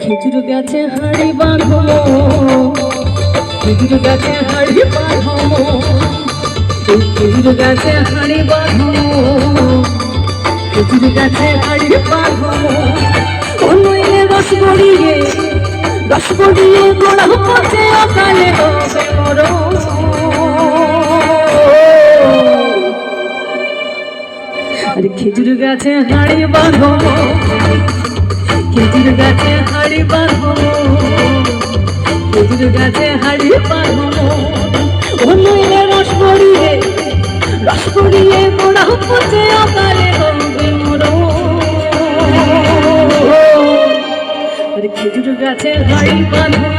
খেজুর গাছে হাড়ি বাঁধো, খেজুর গাছে হাড়ি বাঁধো, খেজুর গাছে হাড়ি বাঁধো, খেজুর গাছে হাড়ি বাঁধো। নইলে রস গড়িয়ে গোড়া পচে অকালে হবে মরণ। আরে খেজুর গাছে হাড়ি বাঁধো, খেজুর গাছে হাড়ি বাঁধো, খেজুর গাছে হাড়ি বাঁধো। নইলে রস গড়িয়ে গোড়া পচে অকালে হবে মরণ। আরে খেজুর গাছে হাড়ি বাঁধো,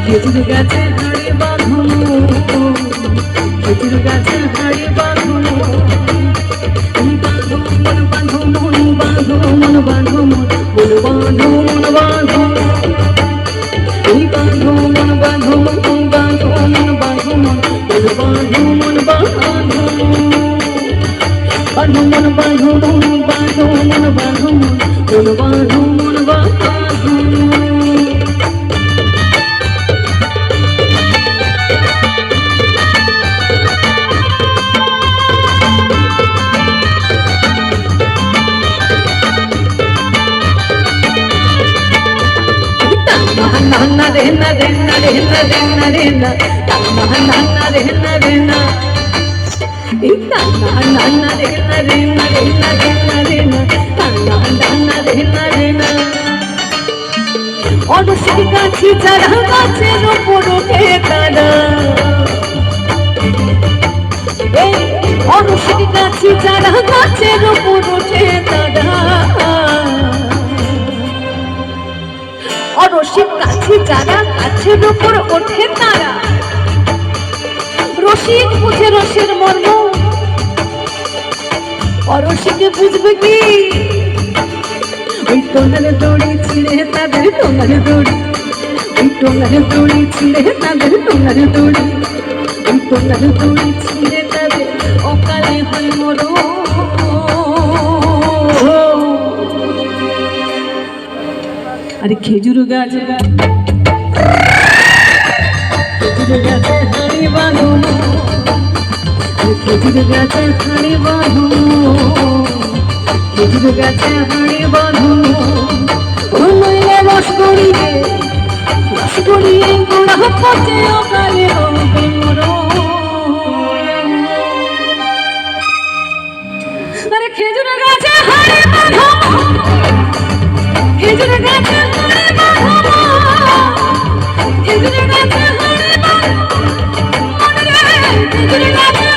খেজুর গাছে হাড়ি বাঁধো, খেজুর গাছে হাড়ি বাঁধো। মন বাঁধো, মন বাঁধো, মন বাঁধো, মন বাঁধো, মন বাঁধো, এই বাঁধো, মন বাঁধো, মন বাঁধো, মন বাঁধো, মন বাঁধো, মন বাঁধো, বাঁধো মন বাঁধো, মন বাঁধো, মন বাঁধো, মন বাঁধো, মন বাঁধো। অরসির গাছি যারা গাছের ওপর ওঠে তারা, অরসির গাছি যারা গাছের ওপর ওঠে তারা, অরসির গাছি যারা গাছের ওপর ওঠে তারা। রসিক বুঝে রসের মর্ম, অরসিকে বুঝবে কি? ওই টোঙার দড়ি ছিঁড়ে তাদের টোঙার দড়ি, ওই টোঙার দড়ি ছিঁড়ে তাদের টোঙার দড়ি, ওই টোঙার দড়ি ছিঁড়ে তাদের অকালে হয় মরণ। আরে খেজুর গাছ, খেজুর গাছে হাড়ি বাঁধো, খেজুর গাছে হাড়ি বাঁধো, খেজুর গাছে হাড়ি বাঁধো। নইলে রস গড়িয়ে গোড়া পচে অকালে হবে মরণ। আরে খেজুর গাছে হাড়ি বাঁধো, খেজুর গাছে হাড়ি বাঁধো, খেজুর গাছে হাড়ি বাঁধো, খেজুর গাছে হাড়ি বাঁধো।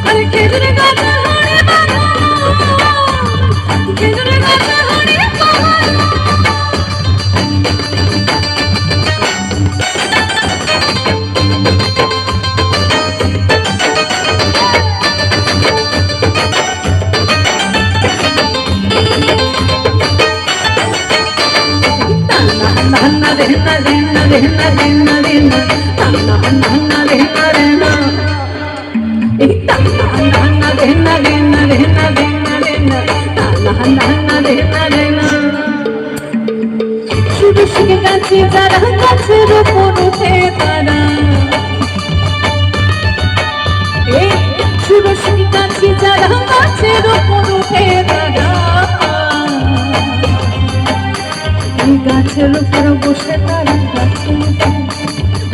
আরে খেজুর গাছে হাড়ি বাঁধো, খেজুর গাছে হাড়ি বাঁধো। যারা গাছের উপর উঠে তারা, সুরসিক গাছি যারা গাছের উপর উঠে তারা, এই গাছের উপর বসে তারা,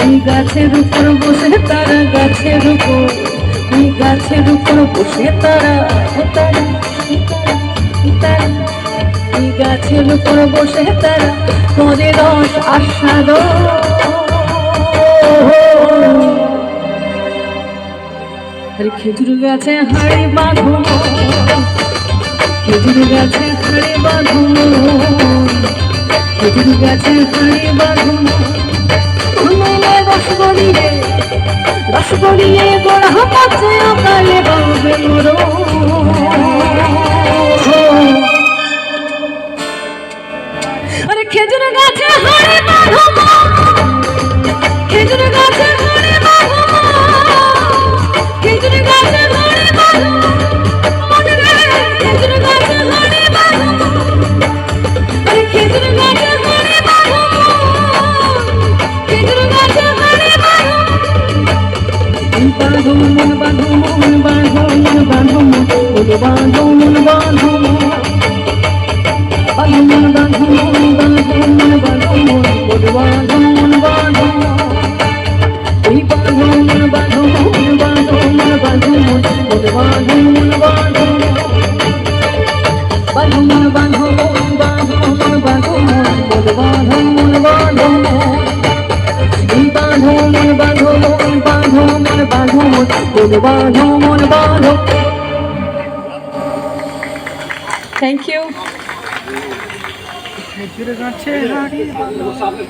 এই গাছের উপর বসে তারা, গাছের উপর, এই গাছের উপর বসে তারা, এই গাছের উপর বসে তারা করে রস আস্বাদ। খেজুর গাছে হাড়ি বাঁধো, খেজুর গাছে হাড়ি বাঁধো, খেজুর গাছে হাড়ি বাঁধো। নইলে রস গড়িয়ে গোড়া পচে অকালে মরো আরে খেজুর গাছে হাড়ি বাঁধো খেজুর গাছে হাড়ি বাঁধো খেজুর গাছে হাড়ি বাঁধো মনে রে খেজুর গাছে হাড়ি বাঁধো আরে খেজুর গাছে হাড়ি বাঁধো খেজুর গাছে হাড়ি বাঁধো মন বাঁধো মন বাঁধো মন বাঁধো মন বাঁধো মন বাঁধো মন বাঁধো মন বাঁধো মন বাঁধো মন বাঁধো মন বাঁধো মন বাঁধো এই বাঁধো মন বাঁধো মন বাঁধো মন বাঁধো মন বাঁধো মন বাঁধো বাঁধো মন বাঁধো মন বাঁধো মন বাঁধো মন বাঁধো মন বাঁধো এই বাঁধো মন বাঁধো মন বাঁধো মন বাঁধো মন বাঁধো মন বাঁধো থ্যাংক ইউ